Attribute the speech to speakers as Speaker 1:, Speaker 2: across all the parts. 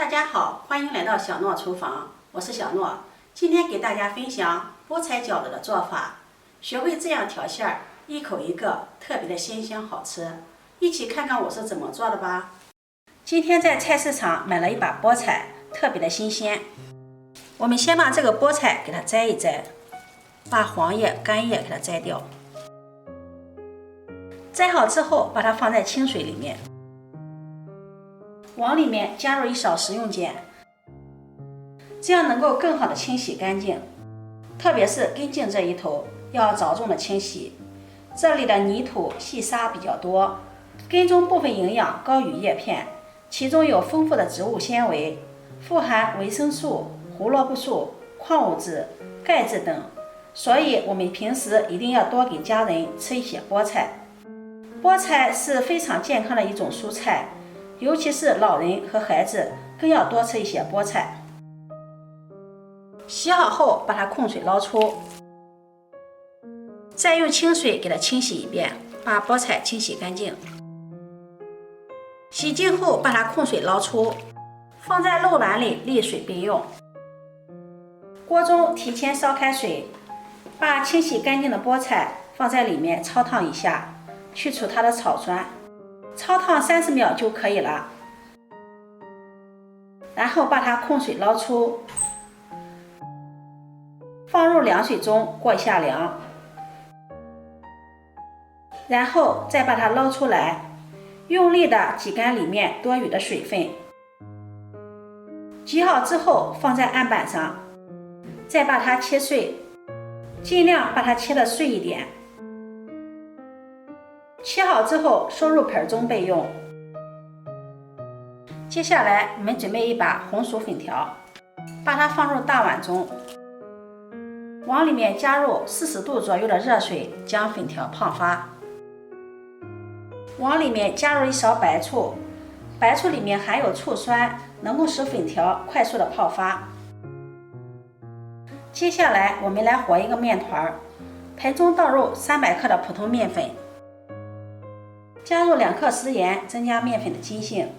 Speaker 1: 大家好，欢迎来到小诺厨房，我是小诺。今天给大家分享菠菜饺子的做法，学会这样调馅儿，一口一个，特别的鲜香好吃。一起看看我是怎么做的吧。今天在菜市场买了一把菠菜，特别的新鲜。我们先把这个菠菜给它摘一摘，把黄叶、干叶给它摘掉。摘好之后，把它放在清水里面。往里面加入一勺食用碱，这样能够更好的清洗干净，特别是根茎这一头要着重的清洗，这里的泥土细沙比较多，根中部分营养高于叶片，其中有丰富的植物纤维，富含维生素、胡萝卜素、矿物质、钙质等，所以我们平时一定要多给家人吃一些菠菜。菠菜是非常健康的一种蔬菜，尤其是老人和孩子更要多吃一些菠菜。洗好后把它控水捞出，再用清水给它清洗一遍，把菠菜清洗干净。洗净后把它控水捞出，放在漏碗里沥水备用。锅中提前烧开水，把清洗干净的菠菜放在里面焯烫一下，去除它的草酸，焯烫30秒就可以了。然后把它控水捞出，放入凉水中过一下凉，然后再把它捞出来，用力的挤干里面多余的水分。挤好之后放在案板上，再把它切碎，尽量把它切得碎一点。切好之后收入盆中备用。接下来我们准备一把红薯粉条，把它放入大碗中，往里面加入40度左右的热水，将粉条泡发。往里面加入一勺白醋，白醋里面含有醋酸，能够使粉条快速的泡发。接下来我们来和一个面团，盆中倒入300克的普通面粉，加入2克食盐，增加面粉的筋性。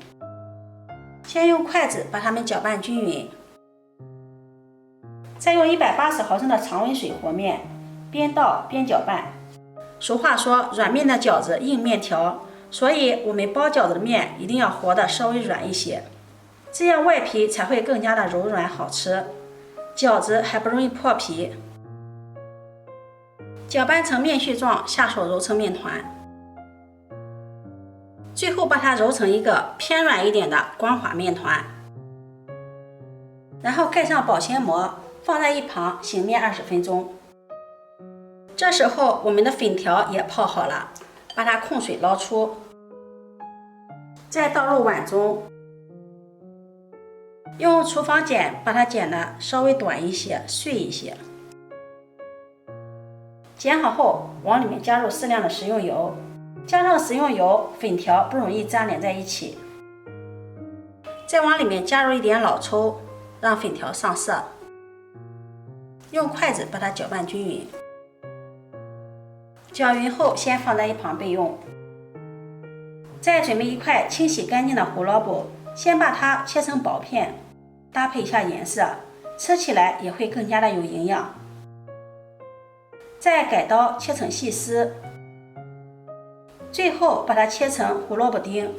Speaker 1: 先用筷子把它们搅拌均匀，再用180毫升的常温水和面，边倒边搅拌。俗话说软面的饺子硬面条，所以我们包饺子的面一定要和的稍微软一些，这样外皮才会更加的柔软好吃，饺子还不容易破皮。搅拌成面絮状，下手揉成面团，最后把它揉成一个偏软一点的光滑面团，然后盖上保鲜膜，放在一旁醒面20分钟。这时候我们的粉条也泡好了，把它控水捞出，再倒入碗中，用厨房剪把它剪得稍微短一些，碎一些。剪好后往里面加入适量的食用油，加上食用油，粉条不容易粘连在一起。再往里面加入一点老抽，让粉条上色。用筷子把它搅拌均匀。搅匀后先放在一旁备用。再准备一块清洗干净的胡萝卜，先把它切成薄片，搭配一下颜色，吃起来也会更加的有营养。再改刀切成细丝，最后把它切成胡萝卜丁。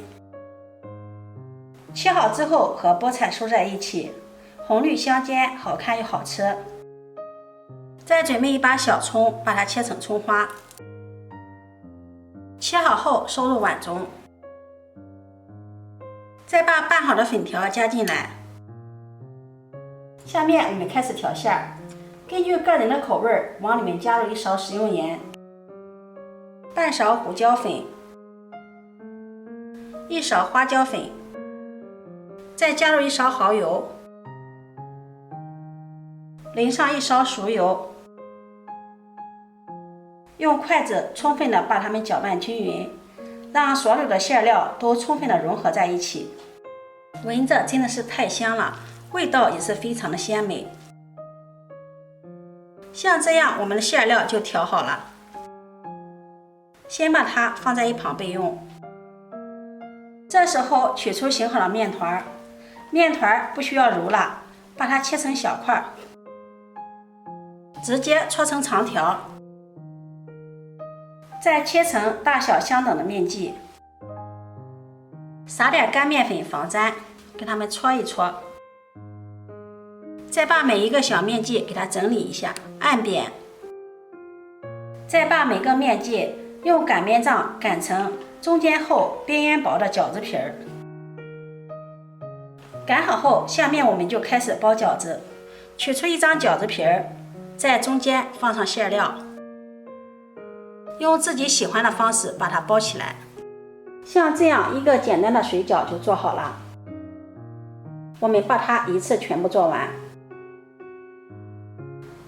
Speaker 1: 切好之后和菠菜收在一起，红绿相间，好看又好吃。再准备一把小葱，把它切成葱花。切好后收入碗中，再把拌好的粉条加进来。下面我们开始调馅儿，根据个人的口味往里面加入1勺食用盐，半勺胡椒粉，1勺花椒粉，再加入1勺蚝油，淋上1勺熟油，用筷子充分的把它们搅拌均匀，让所有的馅料都充分的融合在一起。闻着真的是太香了，味道也是非常的鲜美。像这样我们的馅料就调好了，先把它放在一旁备用。这时候取出醒好的面团，面团不需要揉了，把它切成小块，直接搓成长条，再切成大小相等的面剂，撒点干面粉防粘，给它们搓一搓。再把每一个小面剂给它整理一下，按扁。再把每个面剂用擀面杖擀成中间厚、边缘薄的饺子皮儿。擀好后，下面我们就开始包饺子。取出一张饺子皮儿，在中间放上馅料，用自己喜欢的方式把它包起来。像这样一个简单的水饺就做好了。我们把它一次全部做完。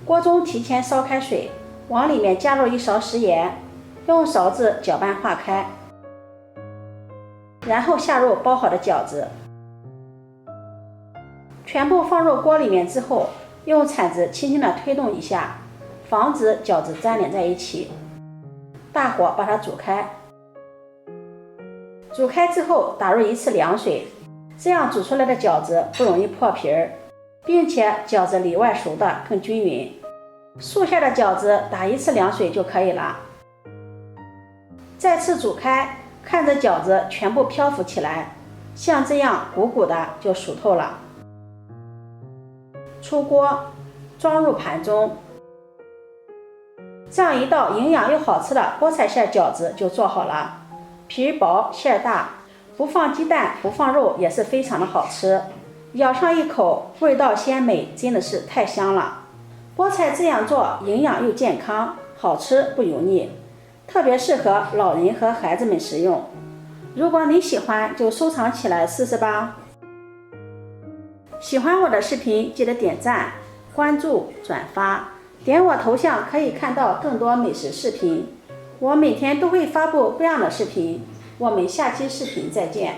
Speaker 1: 锅中提前烧开水，往里面加入1勺食盐，用勺子搅拌化开，然后下入包好的饺子，全部放入锅里面之后，用铲子轻轻地推动一下，防止饺子粘连在一起。大火把它煮开，煮开之后打入1次凉水，这样煮出来的饺子不容易破皮儿，并且饺子里外熟的更均匀。素馅的饺子打1次凉水就可以了。再次煮开，看着饺子全部漂浮起来，像这样鼓鼓的就熟透了。出锅，装入盘中。这样一道营养又好吃的菠菜馅饺子就做好了。皮薄馅大，不放鸡蛋不放肉也是非常的好吃，咬上一口，味道鲜美，真的是太香了。菠菜这样做营养又健康，好吃不油腻，特别适合老人和孩子们食用。如果你喜欢，就收藏起来试试吧。喜欢我的视频记得点赞、关注、转发，点我头像可以看到更多美食视频。我每天都会发布不一样的视频，我们下期视频再见。